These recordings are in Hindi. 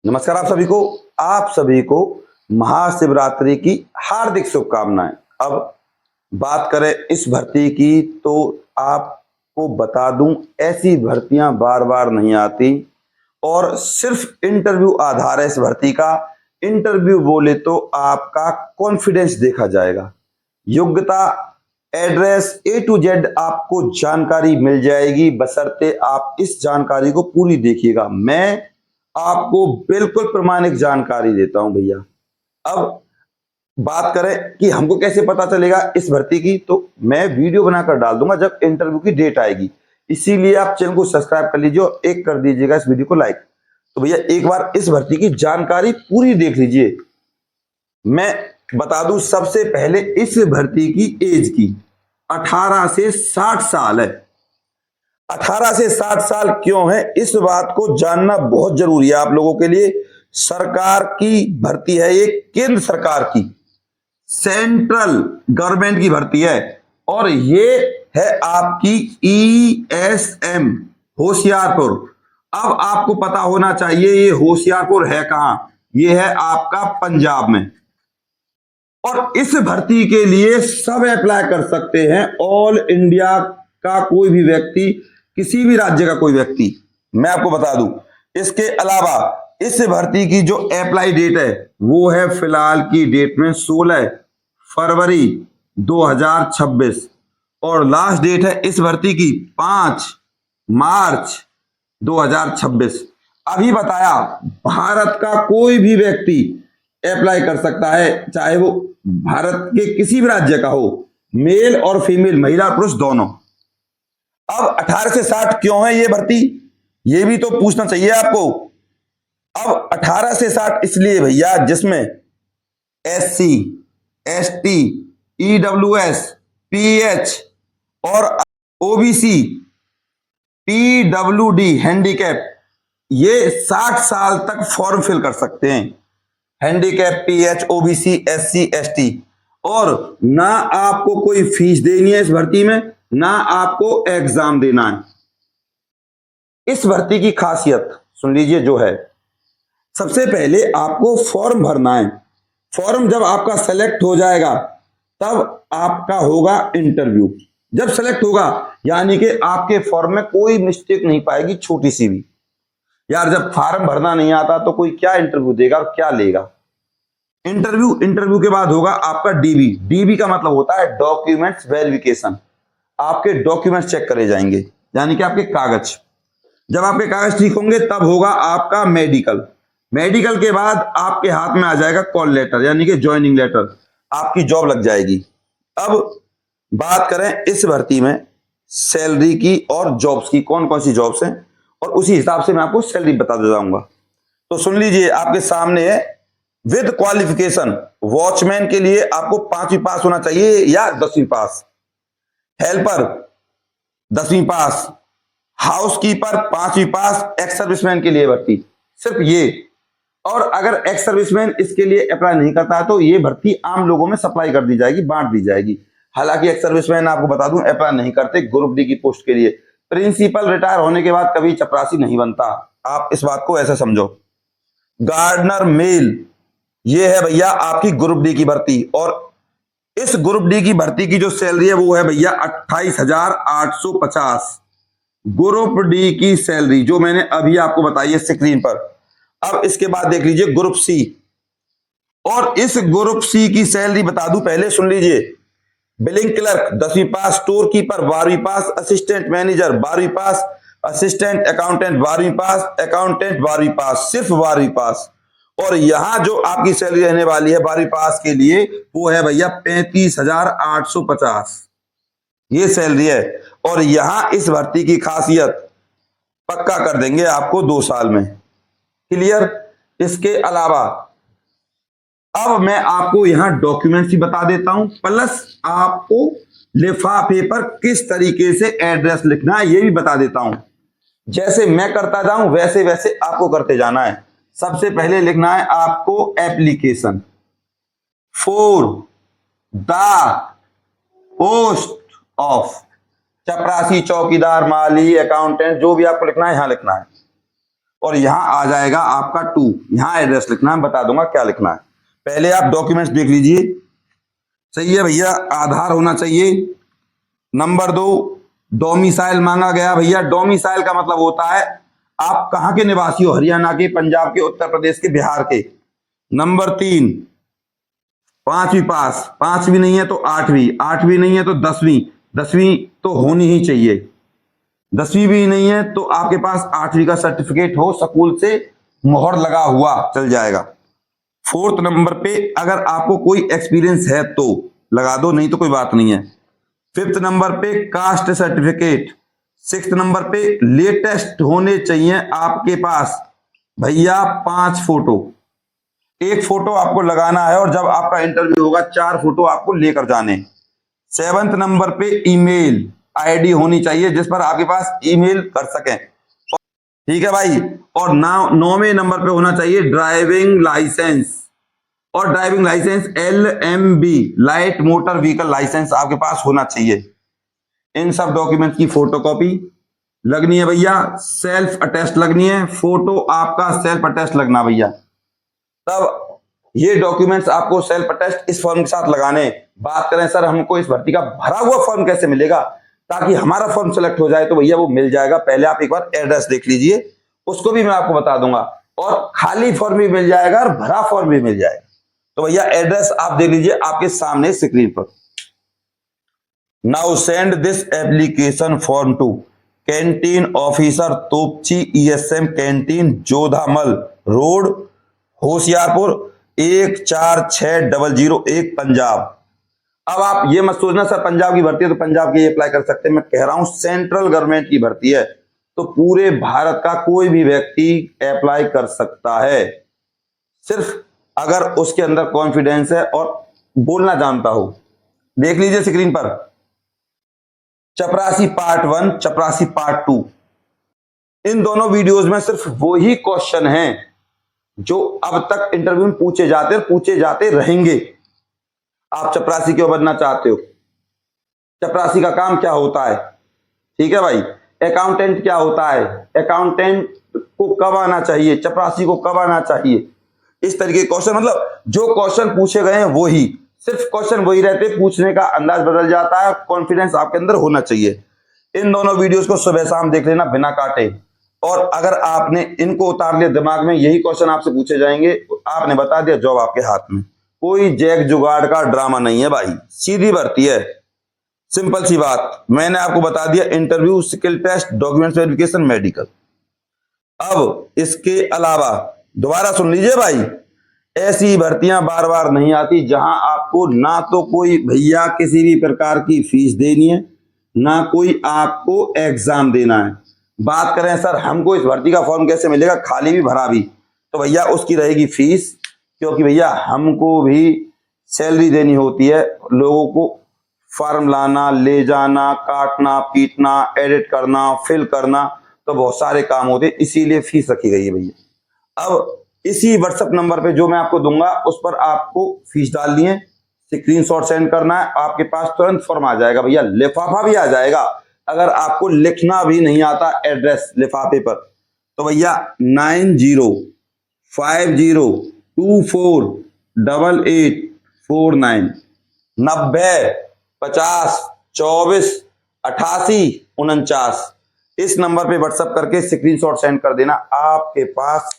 नमस्कार आप सभी को महाशिवरात्रि की हार्दिक शुभकामनाएं। अब बात करें इस भर्ती की तो आपको बता दूं, ऐसी भर्तियां बार बार नहीं आती और सिर्फ इंटरव्यू आधार है इस भर्ती का। इंटरव्यू बोले तो आपका कॉन्फिडेंस देखा जाएगा, योग्यता, एड्रेस, ए टू जेड आपको जानकारी मिल जाएगी, बशर्ते आप इस जानकारी को पूरी देखिएगा। मैं आपको बिल्कुल प्रमाणिक जानकारी देता हूं भैया। अब बात करें कि हमको कैसे पता चलेगा इस भर्ती की, तो मैं वीडियो बनाकर डाल दूंगा जब इंटरव्यू की डेट आएगी। इसीलिए आप चैनल को सब्सक्राइब कर लीजिए और एक कर दीजिएगा इस वीडियो को लाइक। तो भैया एक बार इस भर्ती की जानकारी पूरी देख लीजिए। मैं बता दूं सबसे पहले इस भर्ती की एज की 18 से 60 साल है। 18 से 60 साल क्यों है, इस बात को जानना बहुत जरूरी है आप लोगों के लिए। सरकार की भर्ती है, ये केंद्र सरकार की सेंट्रल गवर्नमेंट की भर्ती है और ये है आपकी ESM होशियारपुर। अब आपको पता होना चाहिए ये होशियारपुर है कहां, ये है आपका पंजाब में। और इस भर्ती के लिए सब अप्लाई कर सकते हैं, ऑल इंडिया का कोई भी व्यक्ति, किसी भी राज्य का कोई व्यक्ति, मैं आपको बता दूं। इसके अलावा इस भर्ती की जो अप्लाई डेट है वो है फिलहाल की डेट में 16 फरवरी 2026 और लास्ट डेट है इस भर्ती की 5 मार्च 2026। अभी बताया, भारत का कोई भी व्यक्ति अप्लाई कर सकता है, चाहे वो भारत के किसी भी राज्य का हो, मेल और फीमेल, महिला पुरुष दोनों। अब 18 से 60 क्यों है ये भर्ती, ये भी तो पूछना चाहिए आपको। अब 18 से 60 इसलिए भैया जिसमें SC, ST, EWS, PH और OBC, PWD हैंडीकैप, ये 60 साल तक फॉर्म फिल कर सकते हैं। Handicap, PH, OBC, SC, ST। और ना आपको कोई फीस देनी है इस भर्ती में, ना आपको एग्जाम देना है। इस भर्ती की खासियत सुन लीजिए जो है, सबसे पहले आपको फॉर्म भरना है। फॉर्म जब आपका सेलेक्ट हो जाएगा तब आपका होगा इंटरव्यू। जब सेलेक्ट होगा यानी कि आपके फॉर्म में कोई मिस्टेक नहीं पाएगी, छोटी सी भी। यार जब फॉर्म भरना नहीं आता तो कोई क्या इंटरव्यू देगा और क्या लेगा। इंटरव्यू के बाद होगा आपका डीबी का मतलब होता है डॉक्यूमेंट्स वेरिफिकेशन। आपके डॉक्यूमेंट्स चेक करे जाएंगे, यानी कि आपके कागज। जब आपके कागज ठीक होंगे तब होगा आपका मेडिकल के बाद आपके हाथ में आ जाएगा कॉल लेटर, यानी कि ज्वाइनिंग लेटर, आपकी जॉब लग जाएगी। अब बात करें इस भर्ती में सैलरी की और जॉब्स की, कौन कौन सी जॉब्स हैं, और उसी हिसाब से मैं आपको सैलरी बता जाऊंगा। तो सुन लीजिए, आपके सामने है विद क्वालिफिकेशन। वॉचमैन के लिए आपको 5वीं पास होना चाहिए या 10वीं पास, हेल्पर 10वीं पास, हाउसकीपर 5वीं पास, एक्स सर्विसमैन के लिए भर्ती सिर्फ ये। और अगर एक्स सर्विसमैन इसके लिए अप्लाई नहीं करता है तो ये भर्ती आम लोगों में सप्लाई कर दी जाएगी, बांट दी जाएगी। हालांकि एक्स सर्विसमैन आपको बता दूं अप्लाई नहीं करते ग्रुप डी की पोस्ट के लिए। प्रिंसिपल रिटायर होने के बाद कभी चपरासी नहीं बनता, आप इस बात को ऐसे समझो। गार्डनर मेल, ये है भैया आपकी ग्रुप डी की भर्ती। और इस ग्रुप डी की भर्ती की जो सैलरी है वो है भैया 28,850। ग्रुप डी की सैलरी जो मैंने अभी आपको बताई है स्क्रीन पर। अब इसके बाद देख लीजिए ग्रुप सी, और इस ग्रुप सी की सैलरी बता दूं, पहले सुन लीजिए। बिलिंग क्लर्क 10वीं पास, स्टोर कीपर 12वीं पास, असिस्टेंट मैनेजर 12वीं पास, असिस्टेंट अकाउंटेंट 12वीं पास, अकाउंटेंट 12वीं पास, सिर्फ 12वीं पास। और यहां जो आपकी सैलरी रहने वाली है 12वीं पास के लिए वो है भैया 35,850, ये सैलरी है। और यहां इस भर्ती की खासियत पक्का कर देंगे आपको 2 साल में, क्लियर। इसके अलावा अब मैं आपको यहां डॉक्यूमेंट्स ही बता देता हूं, प्लस आपको लिफाफे पर किस तरीके से एड्रेस लिखना है ये भी बता देता हूं। जैसे मैं करता जाऊं वैसे वैसे आपको करते जाना है। सबसे पहले लिखना है आपको application for the post of चपरासी, चौकीदार, माली, अकाउंटेंट, जो भी आपको लिखना है यहां लिखना है। और यहाँ आ जाएगा आपका 2। यहाँ एड्रेस लिखना है, बता दूंगा क्या लिखना है। पहले आप डॉक्यूमेंट्स देख लीजिए। सही है भैया, आधार होना चाहिए। नंबर 2, डोमिसाइल मांगा गया। भैया डोमिसाइल का मतलब होता है आप कहाँ के निवासी हो, हरियाणा के, पंजाब के, उत्तर प्रदेश के, बिहार के। नंबर 3, 5वीं पास, 5वीं नहीं है तो 8वीं, 8वीं नहीं है तो 10वीं, 10वीं तो होनी ही चाहिए, 10वीं भी नहीं है तो आपके पास 8वीं का सर्टिफिकेट हो, स्कूल से मोहर लगा हुआ चल जाएगा। 4th नंबर पे अगर आपको कोई एक्सपीरियंस है तो लगा दो, नहीं तो कोई बात नहीं है। 5th नंबर पे कास्ट सर्टिफिकेट। 6th नंबर पे लेटेस्ट होने चाहिए आपके पास भैया 5 फोटो। एक फोटो आपको लगाना है और जब आपका इंटरव्यू होगा 4 फोटो आपको लेकर जाने। 7th नंबर पे ईमेल आईडी होनी चाहिए जिस पर आपके पास ईमेल कर सकें। ठीक है भाई। और 9वें नंबर पे होना चाहिए ड्राइविंग लाइसेंस, और driving licence LMB light motor vehicle licence आपके पास होना चाहिए। इन सब डॉक्यूमेंट की फोटोकॉपी लगनी है भैया, सेल्फ अटेस्ट लगनी है, फोटो आपका सेल्फ अटेस्ट लगना भैया। तब ये डॉक्यूमेंट्स आपको सेल्फ अटेस्ट इस फॉर्म के साथ लगाने। बात करें सर हमको इस भर्ती का भरा हुआ फॉर्म कैसे मिलेगा, ताकि हमारा फॉर्म सेलेक्ट हो जाए, तो भैया वो मिल जाएगा। पहले आप एक बार एड्रेस देख लीजिए, उसको भी मैं आपको बता दूंगा, और खाली फॉर्म भी मिल जाएगा और भरा फॉर्म भी मिल जाएगा। तो भैया एड्रेस आप देख लीजिए आपके सामने स्क्रीन पर। Now send this application form to canteen officer Topchi ESM canteen Jodhamal road Hoshiarpur 146001 Punjab. अब आप ये मत सोचना सर पंजाब की भर्ती है तो पंजाब के अप्लाई कर सकते हैं, मैं कह रहा हूं सेंट्रल गवर्नमेंट की भर्ती है तो पूरे भारत का कोई भी व्यक्ति अप्लाई कर सकता है, सिर्फ अगर उसके अंदर कॉन्फिडेंस है और बोलना जानता हो। देख लीजिए स्क्रीन पर चपरासी पार्ट 1, चपरासी पार्ट 2। इन दोनों वीडियोस में सिर्फ वही क्वेश्चन हैं जो अब तक इंटरव्यू में पूछे जाते और पूछे जाते रहेंगे। आप चपरासी क्यों बनना चाहते हो, चपरासी का काम क्या होता है, ठीक है भाई, अकाउंटेंट क्या होता है, अकाउंटेंट को कब आना चाहिए, चपरासी को कब आना चाहिए, इस तरीके के क्वेश्चन, मतलब जो क्वेश्चन पूछे गए हैं वही, सिर्फ क्वेश्चन वही रहते, पूछने का अंदाज बदल जाता है, कॉन्फिडेंस आपके अंदर होना चाहिए। इन दोनों वीडियोस को सुबह शाम देख लेना बिना काटे, और अगर आपने इनको उतार लिया दिमाग में, यही क्वेश्चन आपसे पूछे जाएंगे, आपने बता दिया, जॉब आपके हाथ में। कोई जैक जुगाड़ का ड्रामा नहीं है भाई, सीधी भर्ती है, सिंपल सी बात। मैंने आपको बता दिया interview, skill test, document verification, medical. अब इसके अलावा दोबारा सुन लीजिए भाई, ऐसी भर्तियां बार बार नहीं आती जहां आपको ना तो कोई भैया किसी भी प्रकार की फीस देनी है, ना कोई आपको एग्जाम देना है। बात करें सर हमको इस भर्ती का फॉर्म कैसे मिलेगा, खाली भी भरा भी, तो भैया उसकी रहेगी फीस, क्योंकि भैया हमको भी सैलरी देनी होती है, लोगों को फॉर्म लाना, ले जाना, काटना, पीटना, एडिट करना, फिल करना, तो बहुत सारे काम होते, इसीलिए फीस रखी गई है भैया। अब इसी व्हाट्सएप नंबर पे जो मैं आपको दूंगा उस पर आपको फीस डालनी है, स्क्रीनशॉट सेंड करना है, आपके पास तुरंत फॉर्म आ जाएगा भैया, लिफाफा भी आ जाएगा। अगर आपको लिखना भी नहीं आता एड्रेस लिफाफे पर, तो भैया 9050248849 9050248849 इस नंबर पे व्हाट्सएप करके स्क्रीनशॉट सेंड कर देना, आपके पास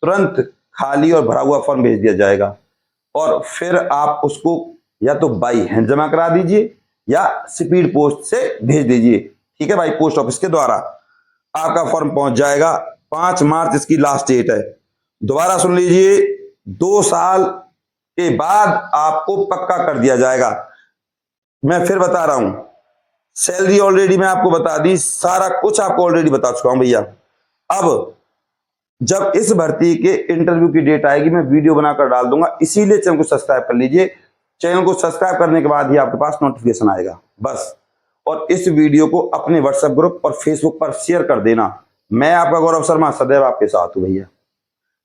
तुरंत खाली और भरा हुआ फॉर्म भेज दिया जाएगा। और फिर आप उसको या तो बाई हैंड जमा करा दीजिए या स्पीड पोस्ट से भेज दीजिए, ठीक है भाई, पोस्ट ऑफिस के द्वारा आपका फॉर्म पहुंच जाएगा। 5 मार्च इसकी लास्ट डेट है। दोबारा सुन लीजिए, 2 साल के बाद आपको पक्का कर दिया जाएगा। मैं फिर बता रहा हूं, सैलरी ऑलरेडी मैं आपको बता दी, सारा कुछ आपको ऑलरेडी बता चुका हूं भैया। अब जब इस भर्ती के इंटरव्यू की डेट आएगी मैं वीडियो बनाकर डाल दूंगा, इसीलिए चैनल को सब्सक्राइब कर लीजिए। चैनल को सब्सक्राइब करने के बाद ही आपके पास नोटिफिकेशन आएगा बस। और इस वीडियो को अपने व्हाट्सएप ग्रुप और फेसबुक पर शेयर कर देना। मैं आपका गौरव शर्मा सदैव आपके साथ हूं भैया,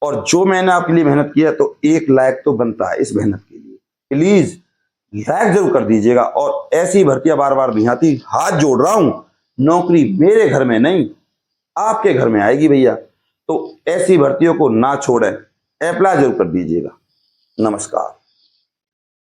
और जो मैंने आपके लिए मेहनत किया तो 1 लाइक तो बनता है इस मेहनत के लिए, प्लीज लाइक जरूर कर दीजिएगा। और ऐसी भर्तियां बार बार नहीं आती, हाथ जोड़ रहा हूं, नौकरी मेरे घर में नहीं आपके घर में आएगी भैया। तो ऐसी भर्तियों को ना छोड़ें, अप्लाई जरूर कर दीजिएगा। नमस्कार।